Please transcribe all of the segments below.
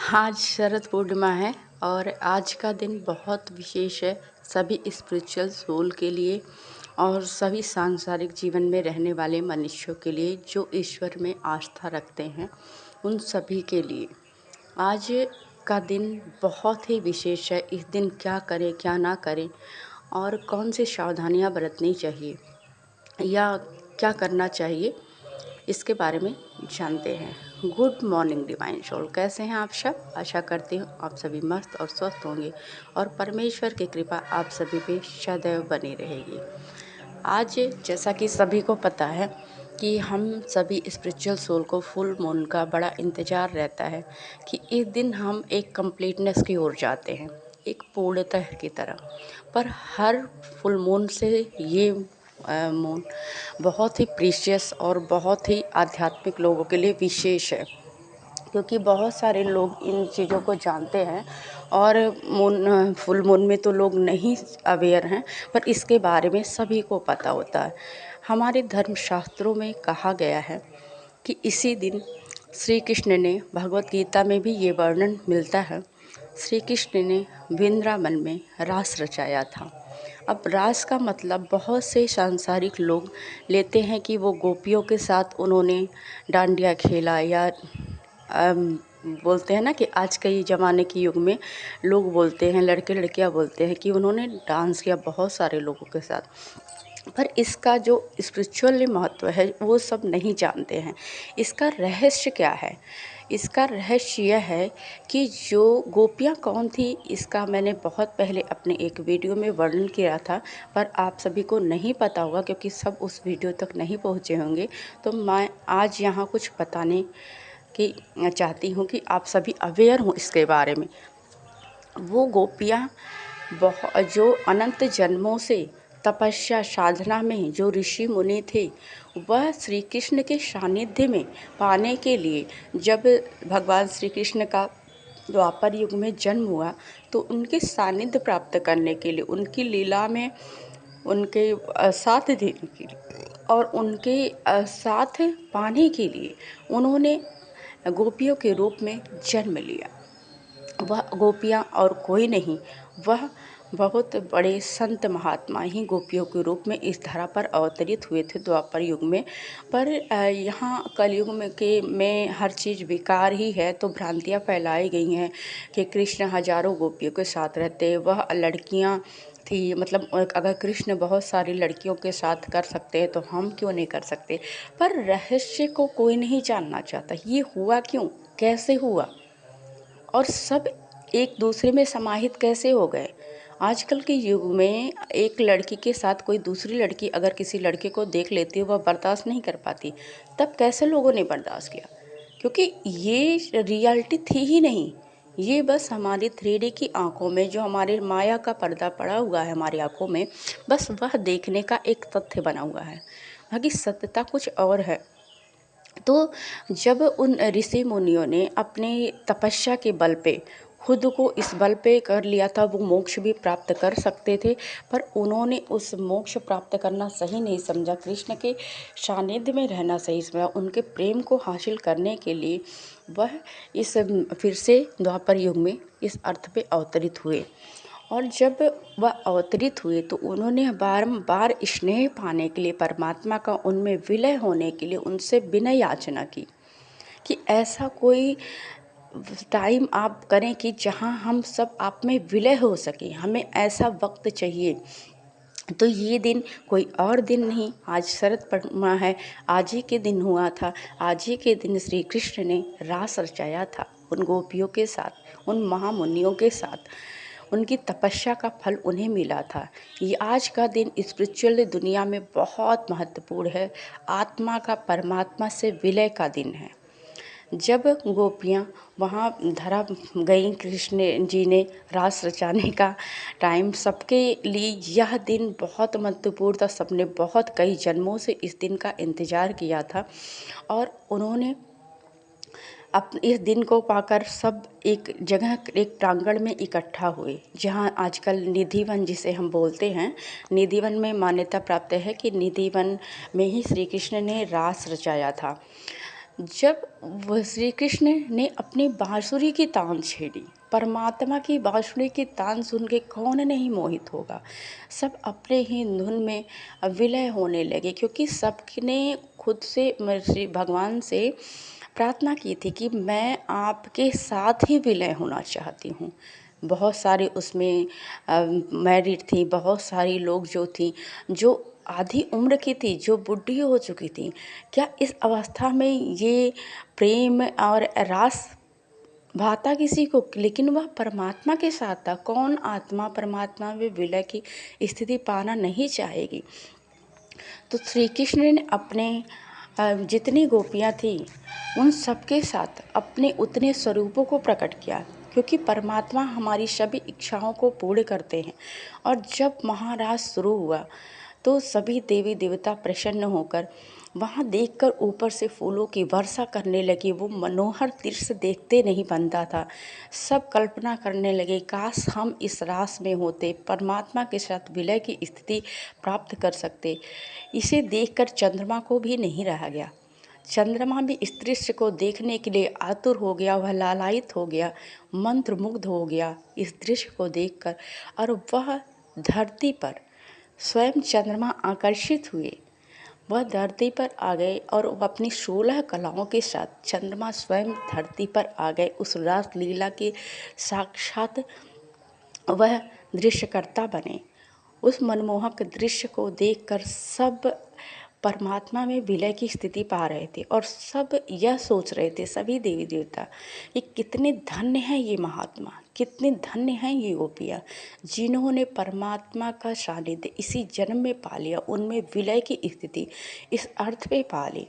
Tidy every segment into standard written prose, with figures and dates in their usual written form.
आज शरद पूर्णिमा है और आज का दिन बहुत विशेष है सभी स्पिरिचुअल सोल के लिए और सभी सांसारिक जीवन में रहने वाले मनुष्यों के लिए जो ईश्वर में आस्था रखते हैं उन सभी के लिए आज का दिन बहुत ही विशेष है। इस दिन क्या करें क्या ना करें और कौन सी सावधानियां बरतनी चाहिए या क्या करना चाहिए, इसके बारे में जानते हैं। गुड मॉर्निंग डिवाइन सोल, कैसे हैं आप सब? आशा करती हूँ आप सभी मस्त और स्वस्थ होंगे और परमेश्वर की कृपा आप सभी पे सदैव बनी रहेगी। आज जैसा कि सभी को पता है कि हम सभी स्पिरिचुअल सोल को फुल मून का बड़ा इंतज़ार रहता है कि इस दिन हम एक कंप्लीटनेस की ओर जाते हैं, एक पूर्णतः की तरह। पर हर फुल मून से ये मून बहुत ही प्रीशियस और बहुत ही आध्यात्मिक लोगों के लिए विशेष है, क्योंकि बहुत सारे लोग इन चीज़ों को जानते हैं और फुल मून में तो लोग नहीं अवेयर हैं, पर इसके बारे में सभी को पता होता है। हमारे धर्मशास्त्रों में कहा गया है कि इसी दिन श्री कृष्ण ने, भगवत गीता में भी ये वर्णन मिलता है, श्री कृष्ण ने वृंदावन में रास रचाया था। अब रास का मतलब बहुत से सांसारिक लोग लेते हैं कि वो गोपियों के साथ उन्होंने डांडिया खेला या बोलते हैं ना कि आज के ज़माने के युग में लोग बोलते हैं, लड़के लड़कियां बोलते हैं कि उन्होंने डांस किया बहुत सारे लोगों के साथ। पर इसका जो स्पिरिचुअली महत्व है वो सब नहीं जानते हैं। इसका रहस्य क्या है? इसका रहस्य यह है कि जो गोपियाँ कौन थी, इसका मैंने बहुत पहले अपने एक वीडियो में वर्णन किया था, पर आप सभी को नहीं पता होगा क्योंकि सब उस वीडियो तक नहीं पहुँचे होंगे। तो मैं आज यहाँ कुछ बताने की चाहती हूँ कि आप सभी अवेयर हों इसके बारे में। वो गोपियाँ जो अनंत जन्मों से तपस्या साधना में जो ऋषि मुनि थे, वह श्री कृष्ण के सानिध्य में पाने के लिए जब भगवान श्री कृष्ण का द्वापर युग में जन्म हुआ तो उनके सानिध्य प्राप्त करने के लिए, उनकी लीला में उनके साथ देने के लिए और उनके साथ पाने के लिए उन्होंने गोपियों के रूप में जन्म लिया। वह गोपियाँ और कोई नहीं, वह बहुत बड़े संत महात्मा ही गोपियों के रूप में इस धरा पर अवतरित हुए थे द्वापर युग में। पर यहाँ कलयुग में हर चीज़ विकार ही है, तो भ्रांतियाँ फैलाई गई हैं कि कृष्ण हजारों गोपियों के साथ रहते, वह लड़कियाँ थी। मतलब अगर कृष्ण बहुत सारी लड़कियों के साथ कर सकते हैं तो हम क्यों नहीं कर सकते? पर रहस्य को कोई नहीं जानना चाहता, ये हुआ क्यों, कैसे हुआ और सब एक दूसरे में समाहित कैसे हो गए। आजकल के युग में एक लड़की के साथ कोई दूसरी लड़की अगर किसी लड़के को देख लेती है, वह बर्दाश्त नहीं कर पाती। तब कैसे लोगों ने बर्दाश्त किया? क्योंकि ये रियलिटी थी ही नहीं, ये बस हमारी 3D की आंखों में, जो हमारे माया का पर्दा पड़ा हुआ है हमारी आंखों में, बस वह देखने का एक तथ्य बना हुआ है, बाकी सत्यता कुछ और है। तो जब उन ऋषि मुनियों ने अपने तपस्या के बल पे खुद को इस बल पे कर लिया था, वो मोक्ष भी प्राप्त कर सकते थे, पर उन्होंने उस मोक्ष प्राप्त करना सही नहीं समझा, कृष्ण के सानिध्य में रहना सही समझा। उनके प्रेम को हासिल करने के लिए वह इस फिर से द्वापर युग में इस अर्थ पे अवतरित हुए। और जब वह अवतरित हुए तो उन्होंने बारंबार स्नेह पाने के लिए, परमात्मा का उनमें विलय होने के लिए उनसे विनय याचना की कि ऐसा कोई टाइम आप करें कि जहां हम सब आप में विलय हो सके, हमें ऐसा वक्त चाहिए। तो ये दिन कोई और दिन नहीं, आज शरद पूर्णिमा है, आज ही के दिन हुआ था। आज ही के दिन श्री कृष्ण ने रास रचाया था उन गोपियों के साथ, उन महामुनियों के साथ। उनकी तपस्या का फल उन्हें मिला था। ये आज का दिन स्पिरिचुअल दुनिया में बहुत महत्वपूर्ण है, आत्मा का परमात्मा से विलय का दिन है। जब गोपियाँ वहाँ धरा गईं, कृष्ण जी ने रास रचाने का टाइम, सबके लिए यह दिन बहुत महत्वपूर्ण था। सबने बहुत कई जन्मों से इस दिन का इंतज़ार किया था और उन्होंने इस दिन को पाकर सब एक जगह, एक प्रांगण में इकट्ठा हुए, जहाँ आजकल निधिवन जिसे हम बोलते हैं, निधिवन में मान्यता प्राप्त है कि निधिवन में ही श्री कृष्ण ने रास रचाया था। जब वह श्री कृष्ण ने अपनी बांसुरी की तान छेड़ी, परमात्मा की बांसुरी की तान सुन के कौन नहीं मोहित होगा। सब अपने ही धुन में विलय होने लगे, क्योंकि सबने खुद से श्री भगवान से प्रार्थना की थी कि मैं आपके साथ ही विलय होना चाहती हूँ। बहुत सारे उसमें मैरिड थी, बहुत सारी लोग जो थी, जो आधी उम्र की थी, जो बुढ़ी हो चुकी थी। क्या इस अवस्था में ये प्रेम और रास भाता किसी को, लेकिन वह परमात्मा के साथ था। कौन आत्मा परमात्मा में विलय की स्थिति पाना नहीं चाहेगी। तो श्री कृष्ण ने अपने जितनी गोपियाँ थी उन सबके साथ अपने उतने स्वरूपों को प्रकट किया, क्योंकि परमात्मा हमारी सभी इच्छाओं को पूर्ण करते हैं। और जब महारास शुरू हुआ तो सभी देवी देवता प्रसन्न होकर वहाँ देखकर ऊपर से फूलों की वर्षा करने लगे। वो मनोहर दृश्य देखते नहीं बनता था। सब कल्पना करने लगे, काश हम इस रास में होते, परमात्मा के साथ विलय की स्थिति प्राप्त कर सकते। इसे देखकर चंद्रमा को भी नहीं रहा गया। चंद्रमा भी इस दृश्य को देखने के लिए आतुर हो गया, वह लालायित हो गया, मंत्रमुग्ध हो गया इस दृश्य को देखकर। और वह धरती पर स्वयं चंद्रमा आकर्षित हुए, वह धरती पर आ गए और वह अपनी 16 कलाओं के साथ चंद्रमा स्वयं धरती पर आ गए। उस रास लीला के साक्षात वह दृश्यकर्ता बने। उस मनमोहक दृश्य को देखकर सब परमात्मा में विलय की स्थिति पा रहे थे, और सब यह सोच रहे थे, सभी देवी देवता, ये कितने धन्य हैं ये महात्मा, कितने धन्य हैं ये गोपियाँ, जिन्होंने परमात्मा का सानिध्य इसी जन्म में पा लिया, उनमें विलय की स्थिति इस अर्थ पे पा ली।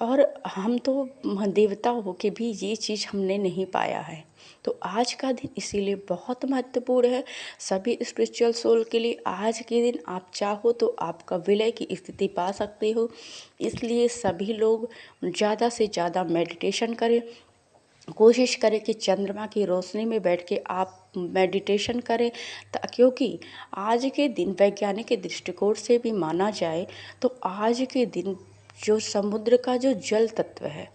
और हम तो देवता होके भी ये चीज़ हमने नहीं पाया है। तो आज का दिन इसीलिए बहुत महत्वपूर्ण है सभी स्पिरिचुअल सोल के लिए। आज के दिन आप चाहो तो आपका विलय की स्थिति पा सकते हो। इसलिए सभी लोग ज़्यादा से ज़्यादा मेडिटेशन करें। कोशिश करें कि चंद्रमा की रोशनी में बैठ के आप मेडिटेशन करें, क्योंकि आज के दिन वैज्ञानिक दृष्टिकोण से भी माना जाए तो आज के दिन जो समुद्र का जो जल तत्व है,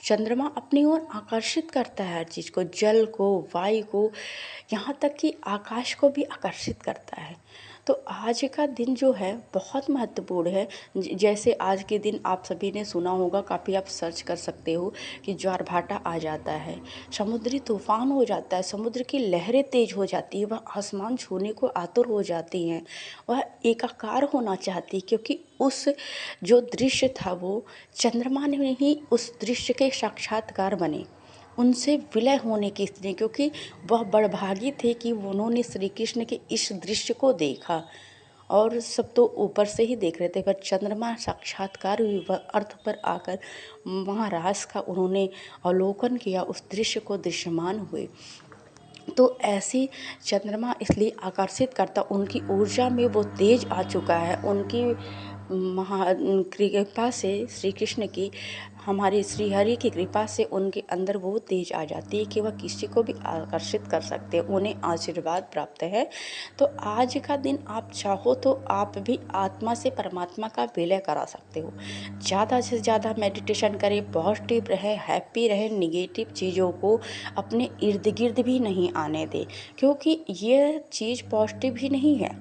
चंद्रमा अपनी ओर आकर्षित करता है हर चीज़ को, जल को, वायु को, यहाँ तक कि आकाश को भी आकर्षित करता है। तो आज का दिन जो है बहुत महत्वपूर्ण है। जैसे आज के दिन आप सभी ने सुना होगा, काफ़ी आप सर्च कर सकते हो कि ज्वार भाटा आ जाता है, समुद्री तूफान हो जाता है, समुद्र की लहरें तेज हो जाती है, वह आसमान छूने को आतुर हो जाती हैं, वह एकाकार होना चाहती, क्योंकि उस जो दृश्य था वो चंद्रमा ने ही उस दृश्य के साक्षात्कार बने, उनसे विलय होने की स्थिति, क्योंकि वह बड़भागी थे कि उन्होंने श्री कृष्ण के इस दृश्य को देखा। और सब तो ऊपर से ही देख रहे थे, पर चंद्रमा साक्षात्कार हुई, वह अर्थ पर आकर महाराज का उन्होंने अवलोकन किया, उस दृश्य को दृश्यमान हुए। तो ऐसी चंद्रमा इसलिए आकर्षित करता, उनकी ऊर्जा में वो तेज आ चुका है, उनकी कृपा से, श्री कृष्ण की, हमारे श्री हरि की कृपा से उनके अंदर वो तेज आ जाती है कि वह किसी को भी आकर्षित कर सकते हैं, उन्हें आशीर्वाद प्राप्त है। तो आज का दिन आप चाहो तो आप भी आत्मा से परमात्मा का विलय करा सकते हो। ज़्यादा से ज़्यादा मेडिटेशन करें, पॉजिटिव रहें, हैप्पी रहें, निगेटिव चीज़ों को अपने इर्द गिर्द भी नहीं आने दें, क्योंकि ये चीज़ पॉजिटिव ही नहीं है।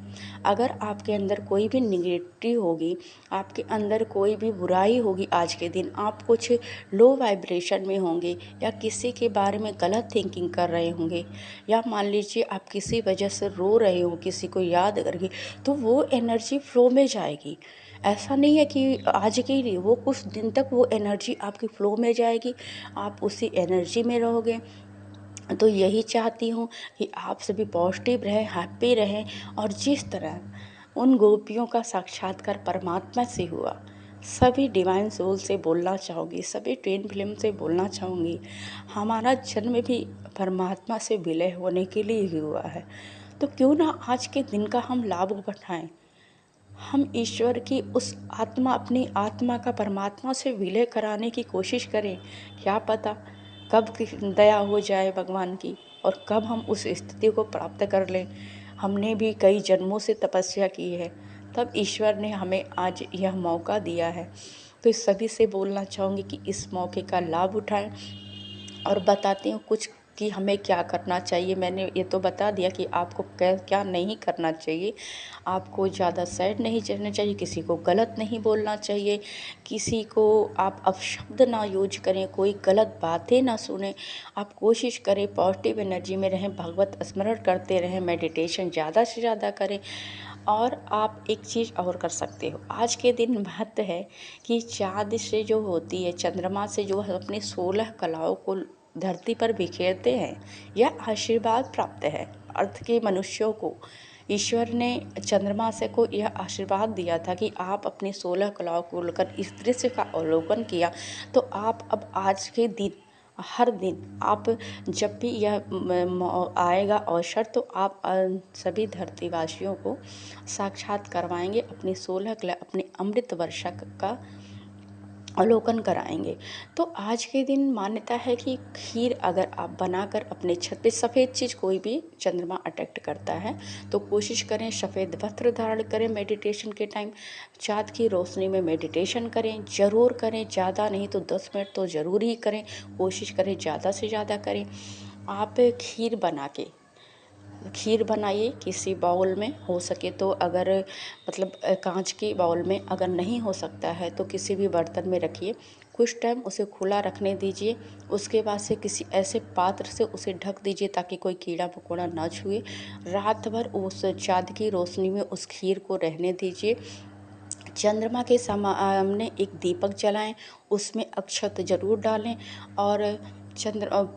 अगर आपके अंदर कोई भी निगेटिव होगी, आपके अंदर कोई भी बुराई होगी, आज के दिन आप कुछ लो वाइब्रेशन में होंगे, या किसी के बारे में गलत थिंकिंग कर रहे होंगे, या मान लीजिए आप किसी वजह से रो रहे हो किसी को याद करके, तो वो एनर्जी फ्लो में जाएगी। ऐसा नहीं है कि आज के लिए, वो कुछ दिन तक वो एनर्जी आपकी फ्लो में जाएगी, आप उसी एनर्जी में रहोगे। तो यही चाहती हूँ कि आप सभी पॉजिटिव रहें, हैप्पी रहें, और जिस तरह उन गोपियों का साक्षात्कार परमात्मा से हुआ, सभी डिवाइन सोल से बोलना चाहूँगी, सभी ट्विन फिल्म से बोलना चाहूँगी, हमारा जन्म भी परमात्मा से विलय होने के लिए ही हुआ है। तो क्यों ना आज के दिन का हम लाभ उठाएं, हम ईश्वर की उस आत्मा, अपनी आत्मा का परमात्मा से विलय कराने की कोशिश करें। क्या पता कब दया हो जाए भगवान की, और कब हम उस स्थिति को प्राप्त कर लें। हमने भी कई जन्मों से तपस्या की है, तब ईश्वर ने हमें आज यह मौका दिया है। तो इस सभी से बोलना चाहूँगी कि इस मौके का लाभ उठाएं और बताती हूँ कुछ कि हमें क्या करना चाहिए। मैंने ये तो बता दिया कि आपको क्या क्या नहीं करना चाहिए। आपको ज़्यादा सैड नहीं चढ़ना चाहिए, किसी को गलत नहीं बोलना चाहिए, किसी को आप अपशब्द ना यूज करें, कोई गलत बातें ना सुने। आप कोशिश करें पॉजिटिव एनर्जी में रहें, भगवत स्मरण करते रहें, मेडिटेशन ज़्यादा से ज़्यादा करें। और आप एक चीज़ और कर सकते हो, आज के दिन महत्व है कि चाँद से जो होती है, चंद्रमा से जो है अपनी 16 कलाओं को धरती पर बिखेरते हैं, यह आशीर्वाद प्राप्त है। अर्थ के मनुष्यों को ईश्वर ने चंद्रमा से को यह आशीर्वाद दिया था कि आप अपनी 16 कलाओं को लेकर इस दृश्य का अवलोकन किया, तो आप अब आज के दिन हर दिन आप जब भी यह आएगा अवसर, तो आप सभी धरतीवासियों को साक्षात करवाएंगे, अपनी 16 कला अपनी अमृत वर्षा का अवलोकन कराएंगे। तो आज के दिन मान्यता है कि खीर अगर आप बनाकर अपने छत पे, सफ़ेद चीज़ कोई भी चंद्रमा अट्रैक्ट करता है, तो कोशिश करें सफ़ेद वस्त्र धारण करें। मेडिटेशन के टाइम चाँद की रोशनी में मेडिटेशन करें, ज़रूर करें, ज़्यादा नहीं तो 10 मिनट तो ज़रूर ही करें, कोशिश करें ज़्यादा से ज़्यादा करें। आप खीर बनाइए किसी बाउल में, हो सके तो अगर मतलब कांच के बाउल में, अगर नहीं हो सकता है तो किसी भी बर्तन में रखिए, कुछ टाइम उसे खुला रखने दीजिए। उसके बाद से किसी ऐसे पात्र से उसे ढक दीजिए ताकि कोई कीड़ा मकोड़ा ना छुए। रात भर उस चाँद की रोशनी में उस खीर को रहने दीजिए। चंद्रमा के सामने एक दीपक जलाएं, उसमें अक्षत जरूर डालें। और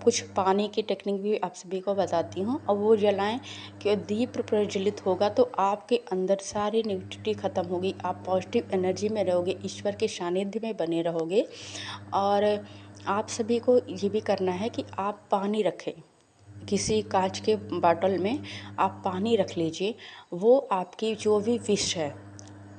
कुछ पानी की टेक्निक भी आप सभी को बताती हूँ, और वो जलाएं कि दीप प्रज्वलित होगा तो आपके अंदर सारी नेगेटिविटी ख़त्म होगी, आप पॉजिटिव एनर्जी में रहोगे, ईश्वर के सानिध्य में बने रहोगे। और आप सभी को ये भी करना है कि आप पानी रखें, किसी कांच के बॉटल में आप पानी रख लीजिए। वो आपकी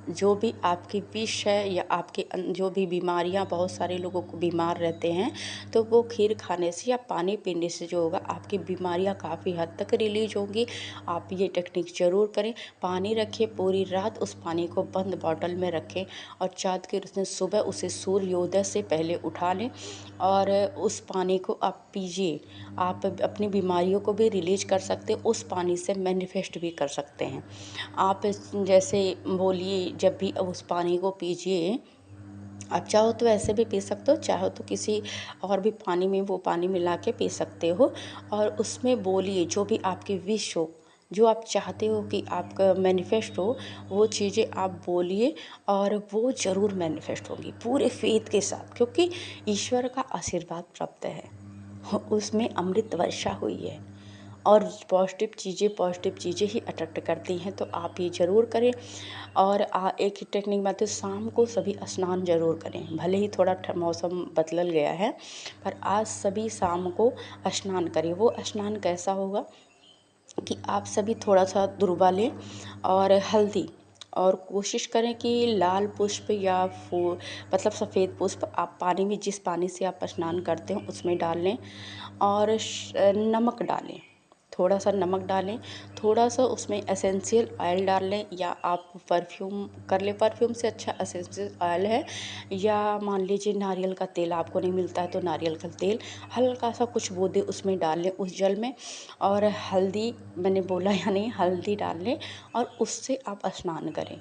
जो भी आपकी विष है या आपके जो भी बीमारियां, बहुत सारे लोगों को बीमार रहते हैं, तो वो खीर खाने से या पानी पीने से जो होगा आपकी बीमारियां काफ़ी हद तक रिलीज होंगी। आप ये टेक्निक ज़रूर करें। पानी रखें, पूरी रात उस पानी को बंद बॉटल में रखें, और चाँद के रोशनी सुबह उसे सूर्योदय से पहले उठा लें और उस पानी को आप पीजिए। आप अपनी बीमारियों को भी रिलीज कर सकते, उस पानी से मैनिफेस्ट भी कर सकते हैं। आप जैसे बोलिए, जब भी उस पानी को पीजिए, आप चाहो तो ऐसे भी पी सकते हो, चाहो तो किसी और भी पानी में वो पानी मिला के पी सकते हो। और उसमें बोलिए जो भी आपकी विश हो, जो आप चाहते हो कि आपका मैनिफेस्ट हो, वो चीज़ें आप बोलिए और वो ज़रूर मैनिफेस्ट होगी पूरे फेथ के साथ, क्योंकि ईश्वर का आशीर्वाद प्राप्त है, उसमें अमृत वर्षा हुई है। और पॉजिटिव चीज़ें ही अट्रैक्ट करती हैं, तो आप ये ज़रूर करें। और एक ही टेक्निक बात है, शाम को सभी स्नान ज़रूर करें, भले ही थोड़ा मौसम बदल गया है, पर आज सभी शाम को स्नान करें। वो स्नान कैसा होगा कि आप सभी थोड़ा सा दुर्वा लें और हल्दी, और कोशिश करें कि लाल पुष्प या फूल, मतलब सफ़ेद पुष्प, आप पानी में, जिस पानी से आप स्नान करते हो उसमें डाल लें। और नमक डालें, थोड़ा सा नमक डालें, थोड़ा सा उसमें एसेंशियल ऑयल डाल लें, या आप परफ्यूम कर लें, परफ्यूम से अच्छा एसेंशियल ऑयल है। या मान लीजिए नारियल का तेल आपको नहीं मिलता है तो नारियल का तेल हल्का सा कुछ बूंदे उसमें डाल लें, उस जल में। और हल्दी, मैंने बोला यानी हल्दी डाल लें, और उससे आप स्नान करें।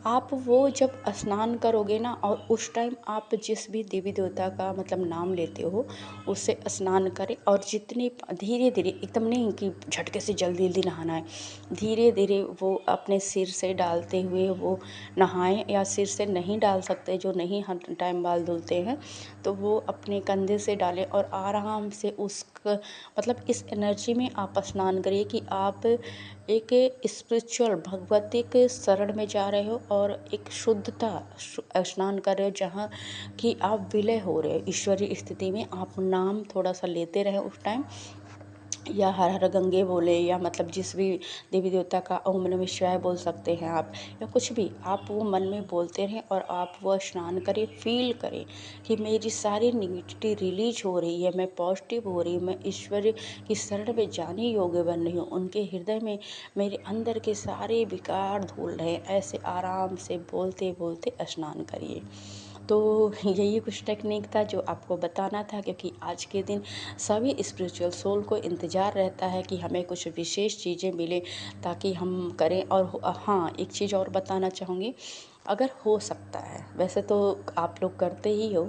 आप वो जब स्नान करोगे ना, और उस टाइम आप जिस भी देवी देवता का मतलब नाम लेते हो, उससे स्नान करें। और जितनी धीरे धीरे, एकदम नहीं कि झटके से जल्दी जल्दी नहाना है, धीरे धीरे वो अपने सिर से डालते हुए वो नहाएं, या सिर से नहीं डाल सकते जो नहीं हर टाइम बाल धुलते हैं, तो वो अपने कंधे से डालें और आराम से मतलब इस एनर्जी में आप स्नान करिए कि आप एक स्पिरिचुअल भगवतिक शरण में जा रहे हो, और एक शुद्धता स्नान कर रहे हो, जहाँ कि आप विलय हो रहे हो ईश्वरीय स्थिति में। आप नाम थोड़ा सा लेते रहे उस टाइम, या हर हर गंगे बोले, या मतलब जिस भी देवी देवता का ओम नमः शिवाय बोल सकते हैं आप, या कुछ भी आप वो मन में बोलते रहें। और आप वो स्नान करें, फील करें कि मेरी सारी निगेटिविटी रिलीज हो रही है, मैं पॉजिटिव हो रही हूँ, मैं ईश्वर की शरण में जाने योग्य बन रही हूँ, उनके हृदय में मेरे अंदर के सारे विकार धुल रहे हैं। ऐसे आराम से बोलते बोलते स्नान करिए। तो यही कुछ टेक्निक था जो आपको बताना था, क्योंकि आज के दिन सभी स्पिरिचुअल सोल को इंतज़ार रहता है कि हमें कुछ विशेष चीज़ें मिले ताकि हम करें। और हाँ, एक चीज़ और बताना चाहूँगी, अगर हो सकता है, वैसे तो आप लोग करते ही हो,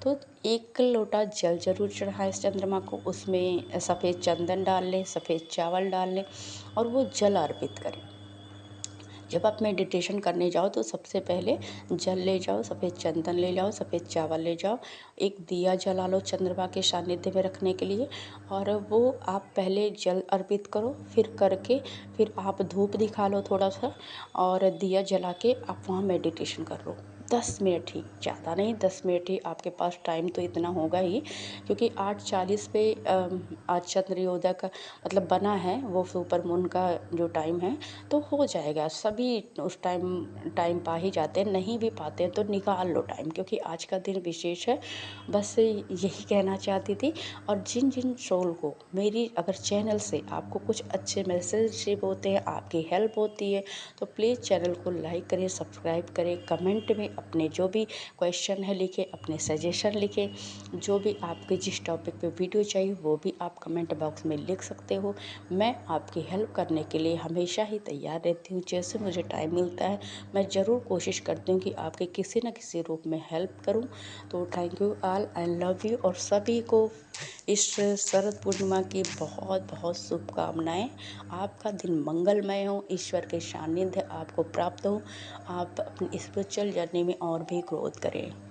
तो 1 लोटा जल ज़रूर चढ़ाएँ इस चंद्रमा को, उसमें सफ़ेद चंदन डाल लें, सफ़ेद चावल डाल लें और वो जल अर्पित करें। जब आप मेडिटेशन करने जाओ तो सबसे पहले जल ले जाओ, सफ़ेद चंदन ले जाओ, सफ़ेद चावल ले जाओ, एक दिया जला लो चंद्रमा के सानिध्य में रखने के लिए, और वो आप पहले जल अर्पित करो, फिर आप धूप दिखा लो थोड़ा सा, और दिया जला के आप वहाँ मेडिटेशन कर लो 10 मिनट ही, ज़्यादा नहीं, 10 मिनट ही। आपके पास टाइम तो इतना होगा ही, क्योंकि 8:40 पे आज चंद्रोदय का मतलब बना है, वो सुपर मून का जो टाइम है, तो हो जाएगा। सभी उस टाइम पा ही जाते हैं, नहीं भी पाते हैं तो निकाल लो टाइम, क्योंकि आज का दिन विशेष है। बस यही कहना चाहती थी। और जिन जिन सोल को मेरी अगर चैनल से आपको कुछ अच्छे मैसेज रिसीव होते हैं, आपकी हेल्प होती है, तो प्लीज़ चैनल को लाइक करें, सब्सक्राइब करें, कमेंट में अपने जो भी क्वेश्चन है लिखें, अपने सजेशन लिखें, जो भी आपके जिस टॉपिक पे वीडियो चाहिए वो भी आप कमेंट बॉक्स में लिख सकते हो। मैं आपकी हेल्प करने के लिए हमेशा ही तैयार रहती हूँ। जैसे मुझे टाइम मिलता है मैं ज़रूर कोशिश करती हूँ कि आपके किसी न किसी रूप में हेल्प करूँ। तो thank you all, I love you. और सभी को इस शरद पूर्णिमा की बहुत बहुत शुभकामनाएं। आपका दिन मंगलमय हो, ईश्वर के सानिध्य आपको प्राप्त हो, आप अपनी स्पिरिचुअल जर्नी में और भी ग्रोथ करें।